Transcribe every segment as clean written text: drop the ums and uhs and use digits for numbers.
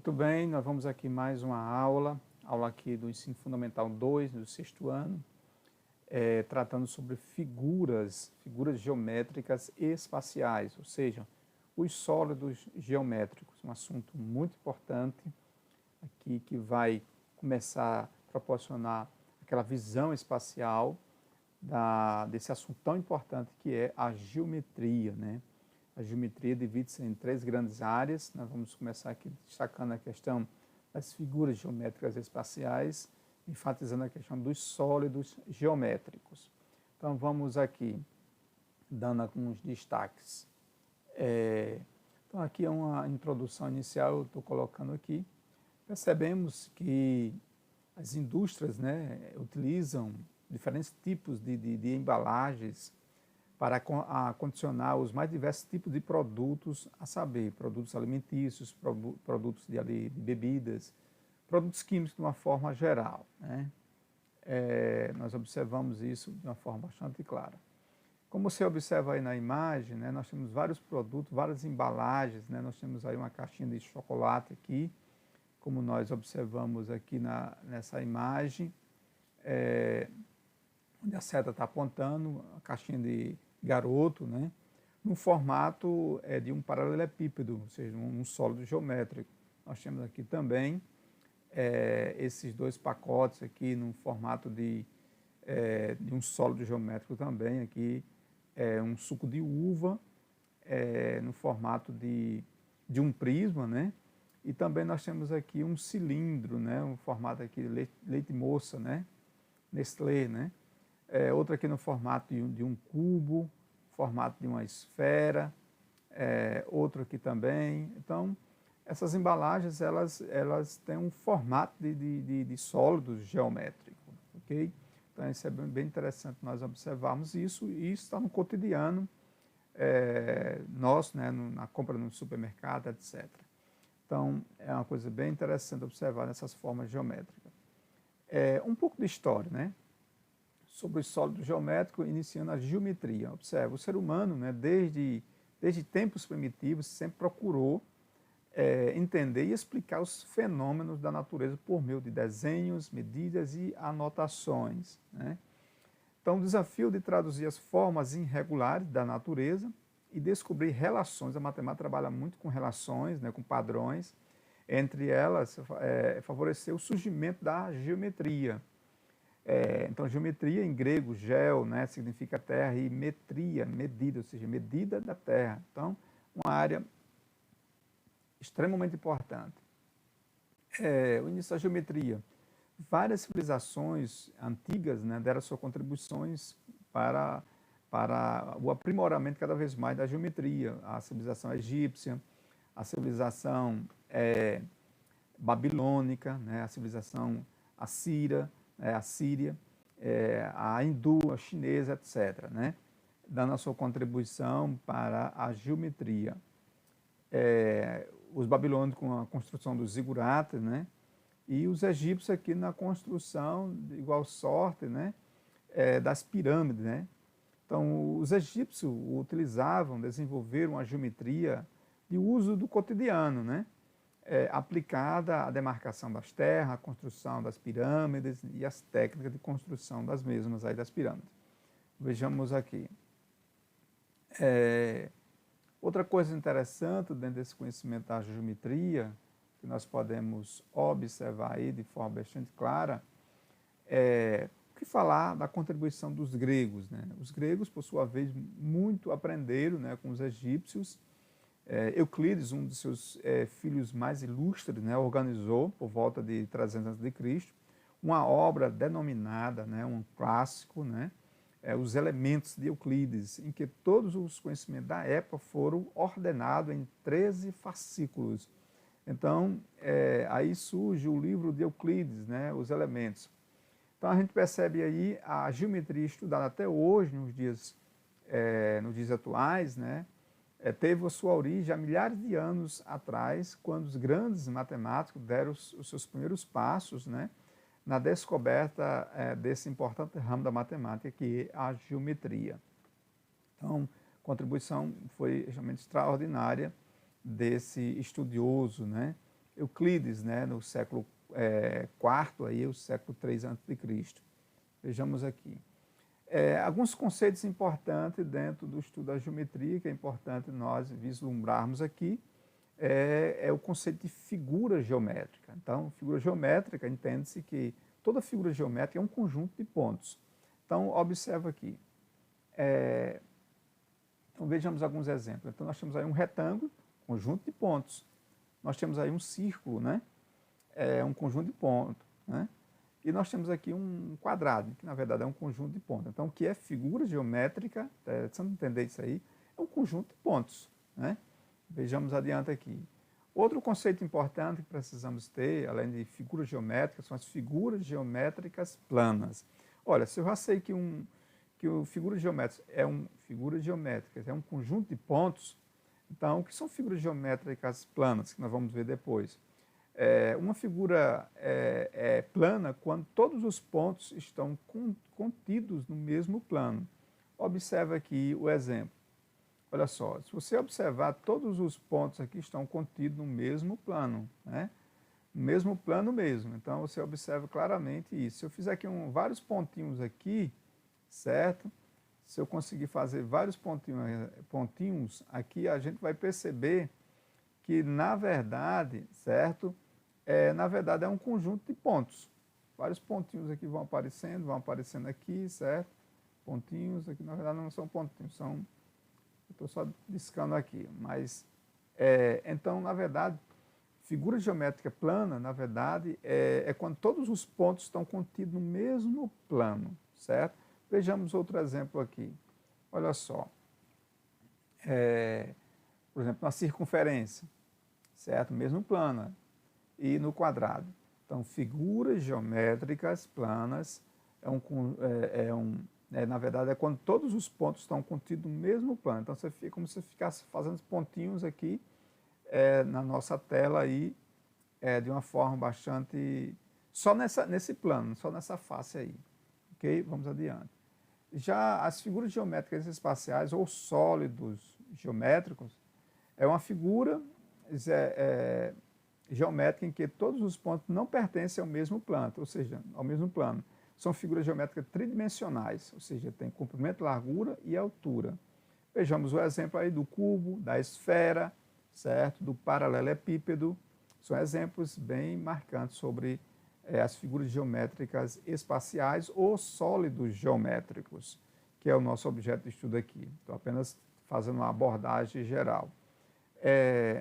Muito bem, nós vamos aqui mais uma aula aqui do Ensino Fundamental 2, do sexto ano, tratando sobre figuras geométricas espaciais, ou seja, os sólidos geométricos, um assunto muito importante aqui que vai começar a proporcionar aquela visão espacial desse assunto tão importante que é a geometria, né? A geometria divide-se em três grandes áreas. Nós vamos começar aqui destacando a questão das figuras geométricas espaciais, enfatizando a questão dos sólidos geométricos. Então, vamos aqui dando alguns destaques. Então, aqui é uma introdução inicial, eu estou colocando aqui. Percebemos que as indústrias, né, utilizam diferentes tipos de embalagens para acondicionar os mais diversos tipos de produtos, a saber, produtos alimentícios, produtos de bebidas, produtos químicos de uma forma geral, né? Nós observamos isso de uma forma bastante clara. Como você observa aí na imagem, né, nós temos vários produtos, várias embalagens, né? Nós temos aí uma caixinha de chocolate aqui, como nós observamos aqui nessa imagem, onde a seta está apontando, a caixinha de garoto, né? No formato de um paralelepípedo, ou seja, um sólido geométrico. Nós temos aqui também esses dois pacotes aqui no formato de um sólido geométrico também, aqui um suco de uva no formato de um prisma, né? E também nós temos aqui um cilindro, né? Um formato aqui leite moça, né? Nestlé, né? Outro aqui no formato de um cubo, formato de uma esfera, outro aqui também. Então, essas embalagens, elas têm um formato de sólidos geométrico, ok? Então, isso é bem interessante nós observarmos isso, e isso está no cotidiano nosso, né, na compra no supermercado, etc. Então, é uma coisa bem interessante observar nessas formas geométricas. Um pouco de história, né? Sobre o sólido geométrico, iniciando a geometria. Observe, o ser humano, né, desde tempos primitivos, sempre procurou entender e explicar os fenômenos da natureza por meio de desenhos, medidas e anotações, né? Então, o desafio de traduzir as formas irregulares da natureza e descobrir relações. A matemática trabalha muito com relações, né, com padrões. Entre elas, favoreceu o surgimento da geometria. Então, geometria em grego, geo, né, significa terra, e metria, medida, ou seja, medida da terra. Então, uma área extremamente importante. O início da geometria. Várias civilizações antigas, né, deram suas contribuições para o aprimoramento cada vez mais da geometria. A civilização egípcia, a civilização babilônica, né, a civilização assíria, a hindu, a chinesa, etc., né? Dando a sua contribuição para a geometria. Os babilônicos com a construção dos zigurates, né? E os egípcios aqui na construção, de igual sorte, né? Das pirâmides, né? Então, os egípcios desenvolveram a geometria de uso do cotidiano, né? Aplicada à demarcação das terras, à construção das pirâmides e as técnicas de construção das mesmas aí das pirâmides. Vejamos aqui. Outra coisa interessante dentro desse conhecimento da geometria, que nós podemos observar aí de forma bastante clara, o que falar da contribuição dos gregos, né? Os gregos, por sua vez, muito aprenderam, né, com os egípcios. Euclides, um dos seus filhos mais ilustres, né, organizou, por volta de 300 a.C., uma obra denominada, né, um clássico, né, Os Elementos de Euclides, em que todos os conhecimentos da época foram ordenados em 13 fascículos. Então, aí surge o livro de Euclides, né, Os Elementos. Então, a gente percebe aí a geometria estudada até hoje, nos dias atuais, né, teve a sua origem há milhares de anos atrás, quando os grandes matemáticos deram os seus primeiros passos, né, na descoberta desse importante ramo da matemática, que é a geometria. Então, a contribuição foi realmente extraordinária desse estudioso, né, Euclides, né, no século IV, aí, o século III a.C. Vejamos aqui. Alguns conceitos importantes dentro do estudo da geometria, que é importante nós vislumbrarmos aqui, é o conceito de figura geométrica. Então, figura geométrica, entende-se que toda figura geométrica é um conjunto de pontos. Então, observa aqui. Então, vejamos alguns exemplos. Então, nós temos aí um retângulo, conjunto de pontos. Nós temos aí um círculo, né? Um conjunto de pontos, né? E nós temos aqui um quadrado, que na verdade é um conjunto de pontos. Então, o que é figura geométrica, você não entender isso aí, é um conjunto de pontos, né? Vejamos adiante aqui. Outro conceito importante que precisamos ter, além de figuras geométricas, são as figuras geométricas planas. Olha, se eu já sei que figura geométrica é um conjunto de pontos, então, o que são figuras geométricas planas, que nós vamos ver depois? Uma figura plana quando todos os pontos estão contidos no mesmo plano. Observe aqui o exemplo. Olha só, se você observar, todos os pontos aqui estão contidos no mesmo plano, né? No mesmo plano mesmo. Então, você observa claramente isso. Se eu fizer aqui vários pontinhos aqui, certo? Se eu conseguir fazer vários pontinhos aqui, a gente vai perceber que, na verdade, certo? Na verdade, é um conjunto de pontos. Vários pontinhos aqui vão aparecendo aqui, certo? Pontinhos aqui, na verdade, não são pontinhos, são... Estou só discando aqui, mas... então, na verdade, figura geométrica plana, na verdade, é quando todos os pontos estão contidos no mesmo plano, certo? Vejamos outro exemplo aqui. Olha só. Por exemplo, na circunferência, certo? Mesmo plano. E no quadrado. Então, figuras geométricas planas na verdade, é quando todos os pontos estão contidos no mesmo plano. Então, você fica como se ficasse fazendo pontinhos aqui na nossa tela aí, de uma forma bastante... Só nesse plano, só nessa face aí. Ok? Vamos adiante. Já as figuras geométricas espaciais ou sólidos geométricos é uma figura geométrica em que todos os pontos não pertencem ao mesmo plano, ou seja, ao mesmo plano. São figuras geométricas tridimensionais, ou seja, tem comprimento, largura e altura. Vejamos o exemplo aí do cubo, da esfera, certo? Do paralelepípedo. São exemplos bem marcantes sobre as figuras geométricas espaciais ou sólidos geométricos, que é o nosso objeto de estudo aqui. Estou apenas fazendo uma abordagem geral.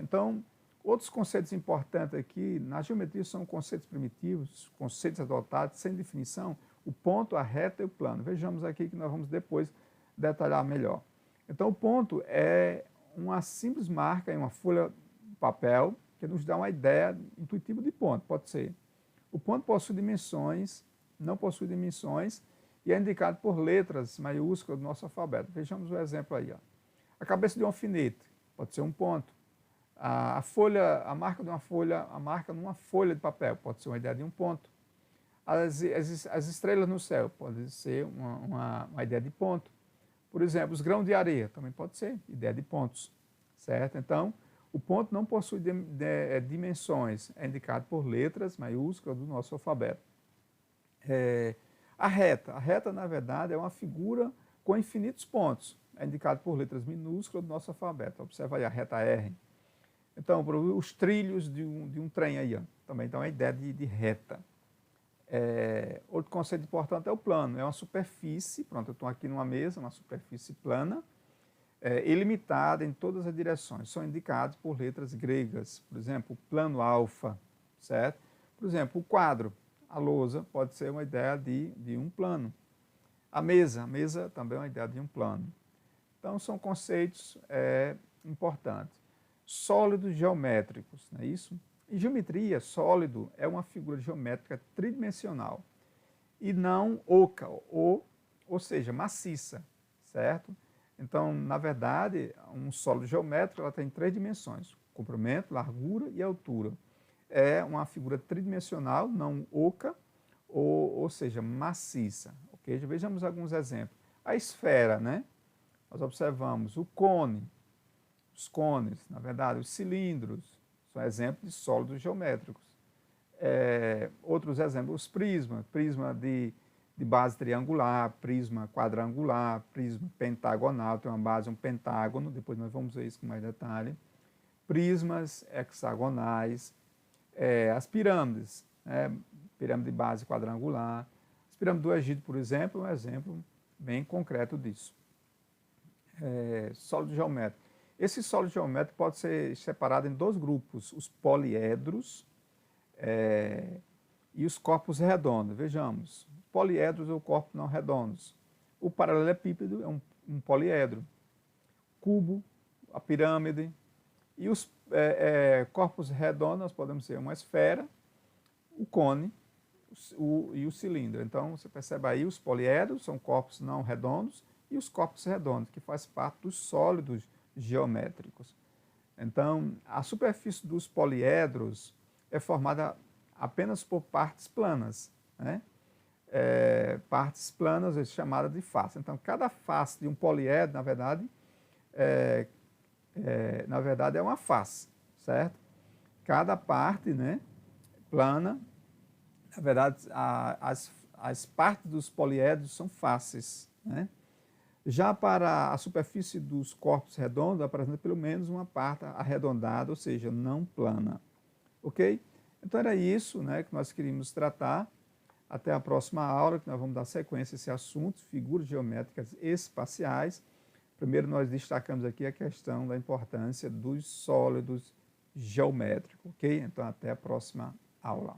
Então, outros conceitos importantes aqui, na geometria são conceitos primitivos, conceitos adotados sem definição, o ponto, a reta e o plano. Vejamos aqui que nós vamos depois detalhar melhor. Então, o ponto é uma simples marca em uma folha de papel que nos dá uma ideia intuitiva de ponto, pode ser. O ponto possui dimensões, não possui dimensões, e é indicado por letras maiúsculas do nosso alfabeto. Vejamos o exemplo aí. Ó. A cabeça de um alfinete pode ser um ponto. A marca de uma folha, a marca numa folha de papel pode ser uma ideia de um ponto. As estrelas no céu pode ser uma ideia de ponto. Por exemplo, os grãos de areia também pode ser ideia de pontos, certo? Então, o ponto não possui dimensões, é indicado por letras maiúsculas do nosso alfabeto. A reta, na verdade, é uma figura com infinitos pontos, é indicado por letras minúsculas do nosso alfabeto. Observa aí a reta R. Então, os trilhos de um trem aí, ó, também dá uma ideia de reta. Outro conceito importante é o plano, é uma superfície, pronto, eu estou aqui numa mesa, uma superfície plana, ilimitada em todas as direções, são indicados por letras gregas, por exemplo, o plano alfa, certo? Por exemplo, o quadro, a lousa, pode ser uma ideia de um plano. A mesa também é uma ideia de um plano. Então, são conceitos importantes. Sólidos geométricos, não é isso? Em geometria, sólido é uma figura geométrica tridimensional e não oca, ou seja, maciça, certo? Então, na verdade, um sólido geométrico ela tem 3 dimensões, comprimento, largura e altura. É uma figura tridimensional, não oca, ou seja, maciça. Okay? Vejamos alguns exemplos. A esfera, né? Nós observamos o cone, os cones, na verdade, os cilindros, São exemplos de sólidos geométricos. Outros exemplos, prisma de base triangular, prisma quadrangular, prisma pentagonal, tem uma base, um pentágono, depois nós vamos ver isso com mais detalhe. Prismas hexagonais, as pirâmides, pirâmide de base quadrangular. As pirâmides do Egito, por exemplo, é um exemplo bem concreto disso. Sólido geométrico. Esse sólido geométrico pode ser separado em dois grupos, os poliedros e os corpos redondos. Vejamos, poliedros ou corpos não redondos. O paralelepípedo é um poliedro. Cubo, a pirâmide. E os corpos redondos, nós podemos ser uma esfera, o cone e o cilindro. Então, você percebe aí, os poliedros são corpos não redondos e os corpos redondos, que faz parte dos sólidos geométricos. Então, a superfície dos poliedros é formada apenas por partes planas, né? Partes planas é chamada de face. Então, cada face de um poliedro, na verdade, é uma face, certo? Cada parte, né, plana, na verdade, as partes dos poliedros são faces, né? Já para a superfície dos corpos redondos, apresenta pelo menos uma parte arredondada, ou seja, não plana. Ok? Então era isso, né, que nós queríamos tratar. Até a próxima aula, que nós vamos dar sequência a esse assunto, figuras geométricas espaciais. Primeiro nós destacamos aqui a questão da importância dos sólidos geométricos. Ok? Então até a próxima aula.